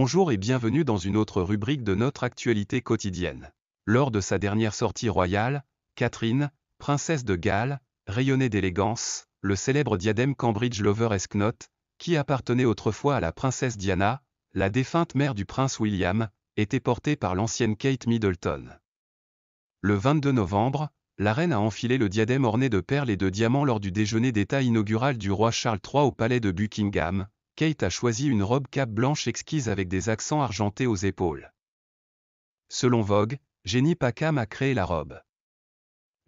Bonjour et bienvenue dans une autre rubrique de notre actualité quotidienne. Lors de sa dernière sortie royale, Catherine, princesse de Galles, rayonnait d'élégance, le célèbre diadème Cambridge Lover Escnot, qui appartenait autrefois à la princesse Diana, la défunte mère du prince William, était porté par l'ancienne Kate Middleton. Le 22 novembre, la reine a enfilé le diadème orné de perles et de diamants lors du déjeuner d'État inaugural du roi Charles III au palais de Buckingham. Kate a choisi une robe cape blanche exquise avec des accents argentés aux épaules. Selon Vogue, Jenny Packham a créé la robe.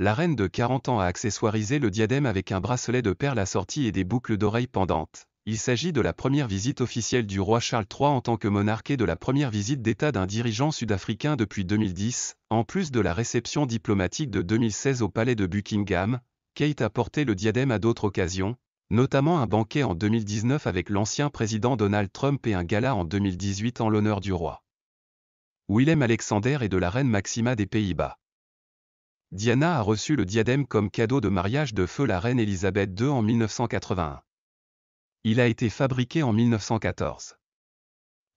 La reine de 40 ans a accessoirisé le diadème avec un bracelet de perles assorti et des boucles d'oreilles pendantes. Il s'agit de la première visite officielle du roi Charles III en tant que monarque et de la première visite d'État d'un dirigeant sud-africain depuis 2010, en plus de la réception diplomatique de 2016 au palais de Buckingham. Kate a porté le diadème à d'autres occasions, notamment un banquet en 2019 avec l'ancien président Donald Trump et un gala en 2018 en l'honneur du roi Willem-Alexander et de la reine Maxima des Pays-Bas. Diana a reçu le diadème comme cadeau de mariage de feu la reine Elisabeth II en 1981. Il a été fabriqué en 1914.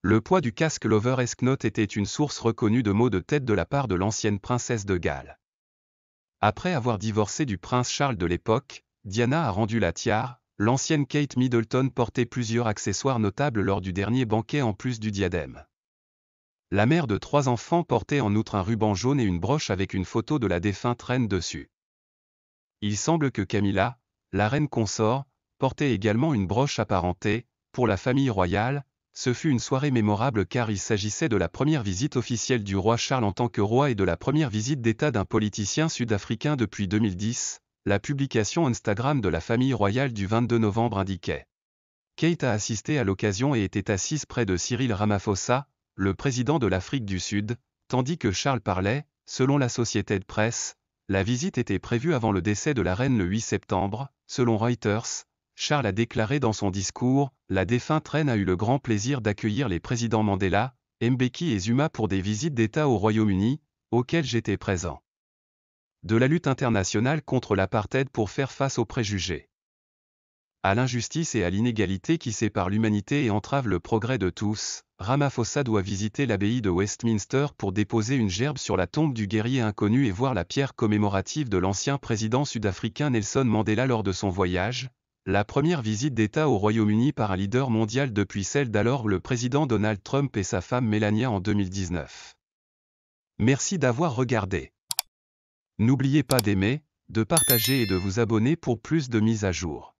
Le poids du casque Lover Escnot était une source reconnue de maux de tête de la part de l'ancienne princesse de Galles. Après avoir divorcé du prince Charles de l'époque, Diana a rendu la tiare. L'ancienne Kate Middleton portait plusieurs accessoires notables lors du dernier banquet en plus du diadème. La mère de 3 enfants portait en outre un ruban jaune et une broche avec une photo de la défunte reine dessus. Il semble que Camilla, la reine consort, portait également une broche apparentée. Pour la famille royale, ce fut une soirée mémorable car il s'agissait de la première visite officielle du roi Charles en tant que roi et de la première visite d'État d'un politicien sud-africain depuis 2010. La publication Instagram de la famille royale du 22 novembre indiquait. Kate a assisté à l'occasion et était assise près de Cyril Ramaphosa, le président de l'Afrique du Sud, tandis que Charles parlait. Selon l'Associated Press, la visite était prévue avant le décès de la reine le 8 septembre. Selon Reuters, Charles a déclaré dans son discours, la défunte reine a eu le grand plaisir d'accueillir les présidents Mandela, Mbeki et Zuma pour des visites d'État au Royaume-Uni, auxquelles j'étais présent. De la lutte internationale contre l'apartheid pour faire face aux préjugés, à l'injustice et à l'inégalité qui séparent l'humanité et entravent le progrès de tous, Ramaphosa doit visiter l'abbaye de Westminster pour déposer une gerbe sur la tombe du guerrier inconnu et voir la pierre commémorative de l'ancien président sud-africain Nelson Mandela lors de son voyage, la première visite d'État au Royaume-Uni par un leader mondial depuis celle d'alors le président Donald Trump et sa femme Melania en 2019. Merci d'avoir regardé. N'oubliez pas d'aimer, de partager et de vous abonner pour plus de mises à jour.